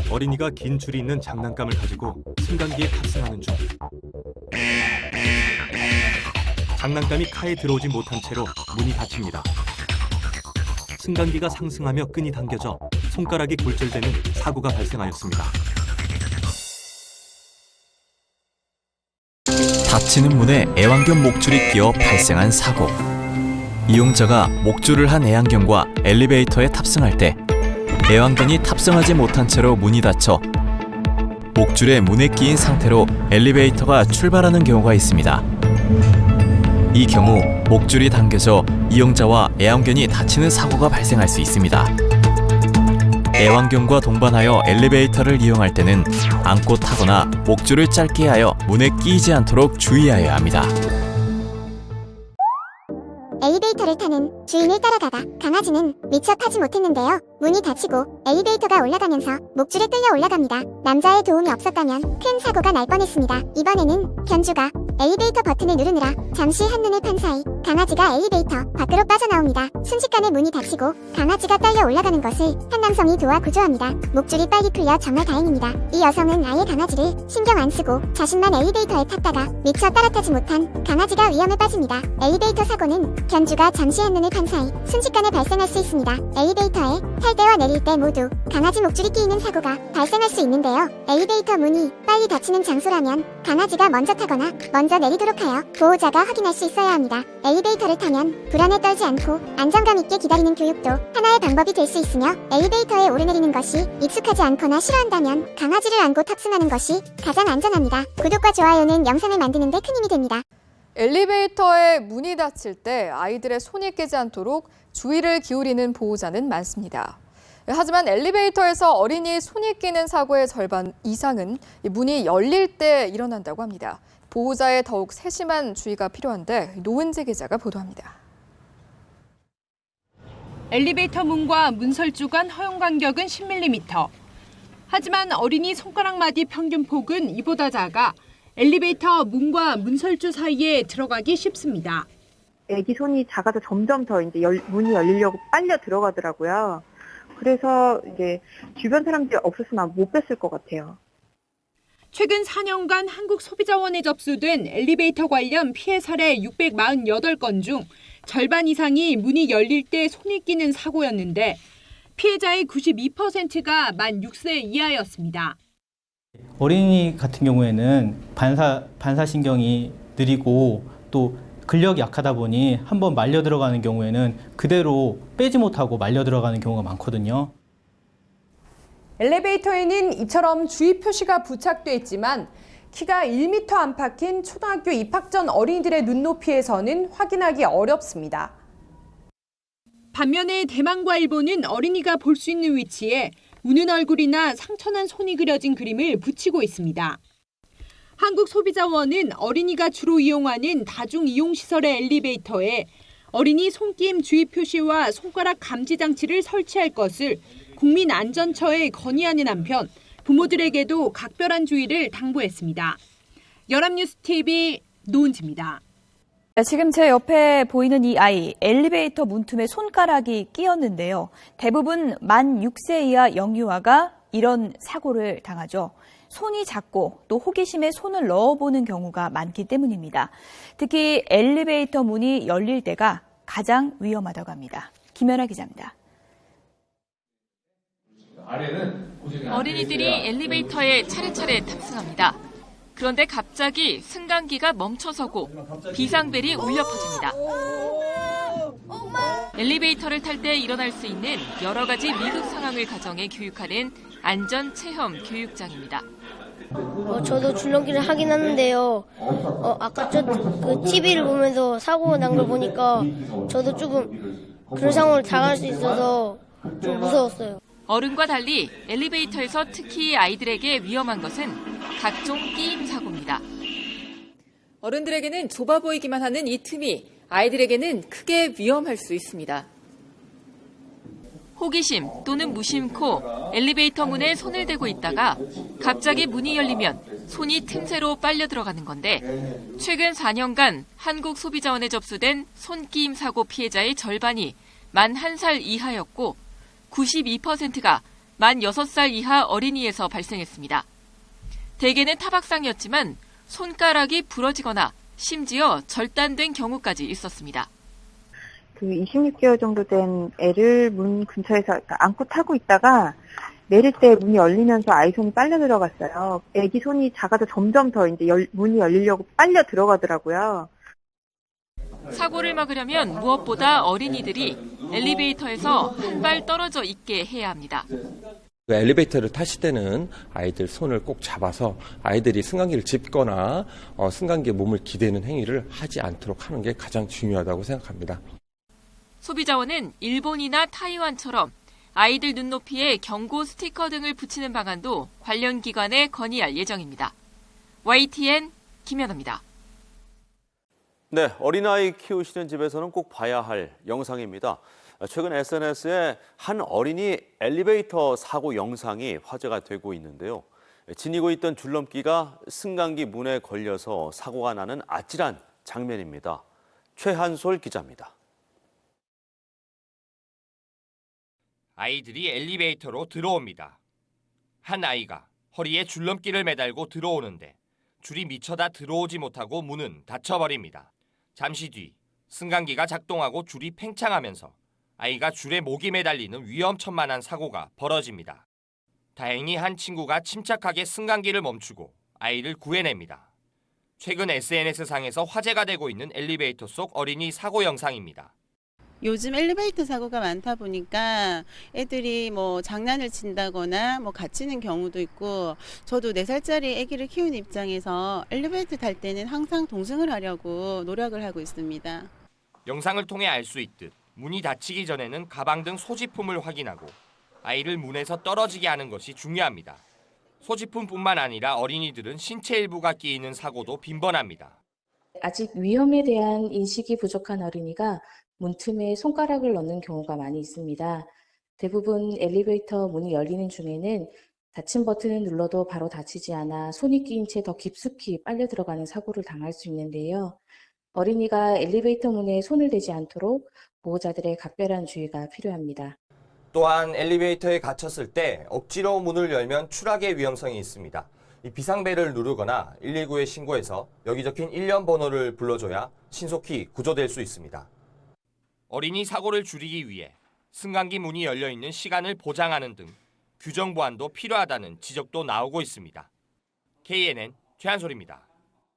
어린이가 긴 줄이 있는 장난감을 가지고 승강기에 탑승하는 중 장난감이 카에 들어오지 못한 채로 문이 닫힙니다. 승강기가 상승하며 끈이 당겨져 손가락이 골절되는 사고가 발생하였습니다. 닫히는 문에 애완견 목줄이 끼어 발생한 사고. 이용자가 목줄을 한 애완견과 엘리베이터에 탑승할 때 애완견이 탑승하지 못한 채로 문이 닫혀 목줄에 문에 끼인 상태로 엘리베이터가 출발하는 경우가 있습니다. 이 경우 목줄이 당겨져 이용자와 애완견이 다치는 사고가 발생할 수 있습니다. 애완견과 동반하여 엘리베이터를 이용할 때는 안고 타거나 목줄을 짧게 하여 문에 끼이지 않도록 주의하여야 합니다. 엘리베이터를 타는 주인을 따라가다 강아지는 미처 타지 못했는데요. 문이 닫히고 엘리베이터가 올라가면서 목줄에 끌려 올라갑니다. 남자의 도움이 없었다면 큰 사고가 날 뻔했습니다. 이번에는 견주가 엘리베이터 버튼을 누르느라 잠시 한눈을 판 사이 강아지가 엘리베이터 밖으로 빠져나옵니다. 순식간에 문이 닫히고 강아지가 딸려 올라가는 것을 한 남성이 도와 구조합니다. 목줄이 빨리 풀려 정말 다행입니다. 이 여성은 아예 강아지를 신경 안 쓰고 자신만 엘리베이터에 탔다가 미처 따라타지 못한 강아지가 위험에 빠집니다. 엘리베이터 사고는 견주가 잠시 한눈을 판 사이 순식간에 발생할 수 있습니다. 엘리베이터에 탈 때와 내릴 때 모두 강아지 목줄이 끼이는 사고가 발생할 수 있는데요. 엘리베이터 문이 빨리 닫히는 장소라면 강아지가 먼저 타거나 먼저 내리도록 하여 보호자가 확인할 수 있어야 합니다. 엘리베이터를 타면 불안에 떨지 않고 안정감 있게 기다리는 교육도 하나의 방법이 될 수 있으며 엘리베이터에 오르내리는 것이 익숙하지 않거나 싫어한다면 강아지를 안고 탑승하는 것이 가장 안전합니다. 구독과 좋아요는 영상을 만드는 데 큰 힘이 됩니다. 엘리베이터에 문이 닫힐 때 아이들의 손이 깨지 않도록 주의를 기울이는 보호자는 많습니다. 하지만 엘리베이터에서 어린이 손이 끼는 사고의 절반 이상은 문이 열릴 때 일어난다고 합니다. 보호자의 더욱 세심한 주의가 필요한데 노은지 기자가 보도합니다. 엘리베이터 문과 문설주 간 허용 간격은 10mm. 하지만 어린이 손가락 마디 평균 폭은 이보다 작아 엘리베이터 문과 문설주 사이에 들어가기 쉽습니다. 애기 손이 작아서 점점 더 이제 문이 열리려고 빨려 들어가더라고요. 그래서 이제 주변 사람들이 없었으면 못 뺐을 것 같아요. 최근 4년간 한국소비자원에 접수된 엘리베이터 관련 피해 사례 648건 중 절반 이상이 문이 열릴 때 손이 끼는 사고였는데 피해자의 92%가 만 6세 이하였습니다. 어린이 같은 경우에는 반사신경이 느리고 또 근력이 약하다 보니 한번 말려 들어가는 경우에는 그대로 빼지 못하고 말려 들어가는 경우가 많거든요. 엘리베이터에는 이처럼 주의 표시가 부착돼 있지만 키가 1m 안팎인 초등학교 입학 전 어린이들의 눈높이에서는 확인하기 어렵습니다. 반면에 대만과 일본은 어린이가 볼 수 있는 위치에 우는 얼굴이나 상처난 손이 그려진 그림을 붙이고 있습니다. 한국소비자원은 어린이가 주로 이용하는 다중이용시설의 엘리베이터에 어린이 손김 주의 표시와 손가락 감지 장치를 설치할 것을 국민안전처에 건의하는 한편 부모들에게도 각별한 주의를 당부했습니다. 연합뉴스TV 노은지입니다. 지금 제 옆에 보이는 이 아이, 엘리베이터 문틈에 손가락이 끼었는데요. 대부분 만 6세 이하 영유아가 이런 사고를 당하죠. 손이 작고 또 호기심에 손을 넣어보는 경우가 많기 때문입니다. 특히 엘리베이터 문이 열릴 때가 가장 위험하다고 합니다. 김연아 기자입니다. 어린이들이 엘리베이터에 차례차례 탑승합니다. 그런데 갑자기 승강기가 멈춰서고 비상벨이 울려 퍼집니다. 엘리베이터를 탈 때 일어날 수 있는 여러 가지 위급 상황을 가정해 교육하는 안전체험 교육장입니다. 저도 줄넘기를 하긴 하는데요. 아까 그 TV를 보면서 사고 난 걸 보니까 저도 조금 그런 상황을 당할 수 있어서 좀 무서웠어요. 어른과 달리 엘리베이터에서 특히 아이들에게 위험한 것은 각종 끼임 사고입니다. 어른들에게는 좁아 보이기만 하는 이 틈이 아이들에게는 크게 위험할 수 있습니다. 호기심 또는 무심코 엘리베이터 문에 손을 대고 있다가 갑자기 문이 열리면 손이 틈새로 빨려 들어가는 건데 최근 4년간 한국소비자원에 접수된 손끼임 사고 피해자의 절반이 만 1살 이하였고 92%가 만 6살 이하 어린이에서 발생했습니다. 대개는 타박상이었지만 손가락이 부러지거나 심지어 절단된 경우까지 있었습니다. 그 26개월 정도 된 애를 문 근처에서 안고 타고 있다가 내릴 때 문이 열리면서 아이 손이 빨려 들어갔어요. 애기 손이 작아서 점점 더 이제 문이 열리려고 빨려 들어가더라고요. 사고를 막으려면 무엇보다 어린이들이 엘리베이터에서 한 발 떨어져 있게 해야 합니다. 엘리베이터를 타실 때는 아이들 손을 꼭 잡아서 아이들이 승강기를 짚거나 승강기에 몸을 기대는 행위를 하지 않도록 하는 게 가장 중요하다고 생각합니다. 소비자원은 일본이나 타이완처럼 아이들 눈높이에 경고 스티커 등을 붙이는 방안도 관련 기관에 건의할 예정입니다. YTN 김연아입니다. 네, 어린아이 키우시는 집에서는 꼭 봐야 할 영상입니다. 최근 SNS에 한 어린이 엘리베이터 사고 영상이 화제가 되고 있는데요. 지니고 있던 줄넘기가 승강기 문에 걸려서 사고가 나는 아찔한 장면입니다. 최한솔 기자입니다. 아이들이 엘리베이터로 들어옵니다. 한 아이가 허리에 줄넘기를 매달고 들어오는데 줄이 미쳐다 들어오지 못하고 문은 닫혀버립니다. 잠시 뒤 승강기가 작동하고 줄이 팽창하면서 아이가 줄에 목이 매달리는 위험천만한 사고가 벌어집니다. 다행히 한 친구가 침착하게 승강기를 멈추고 아이를 구해냅니다. 최근 SNS상에서 화제가 되고 있는 엘리베이터 속 어린이 사고 영상입니다. 요즘 엘리베이터 사고가 많다 보니까 애들이 뭐 장난을 친다거나 뭐 갇히는 경우도 있고, 저도 4살짜리 아기를 키우는 입장에서 엘리베이터 탈 때는 항상 동승을 하려고 노력을 하고 있습니다. 영상을 통해 알 수 있듯 문이 닫히기 전에는 가방 등 소지품을 확인하고 아이를 문에서 떨어지게 하는 것이 중요합니다. 소지품뿐만 아니라 어린이들은 신체 일부가 끼이는 사고도 빈번합니다. 아직 위험에 대한 인식이 부족한 어린이가 문틈에 손가락을 넣는 경우가 많이 있습니다. 대부분 엘리베이터 문이 열리는 중에는 닫힌 버튼을 눌러도 바로 닫히지 않아 손이 끼인 채 더 깊숙이 빨려 들어가는 사고를 당할 수 있는데요. 어린이가 엘리베이터 문에 손을 대지 않도록 보호자들의 각별한 주의가 필요합니다. 또한 엘리베이터에 갇혔을 때 억지로 문을 열면 추락의 위험성이 있습니다. 이 비상벨을 누르거나 119에 신고해서 여기 적힌 일련 번호를 불러줘야 신속히 구조될 수 있습니다. 어린이 사고를 줄이기 위해 승강기 문이 열려있는 시간을 보장하는 등 규정 보완도 필요하다는 지적도 나오고 있습니다. KNN 최한솔입니다.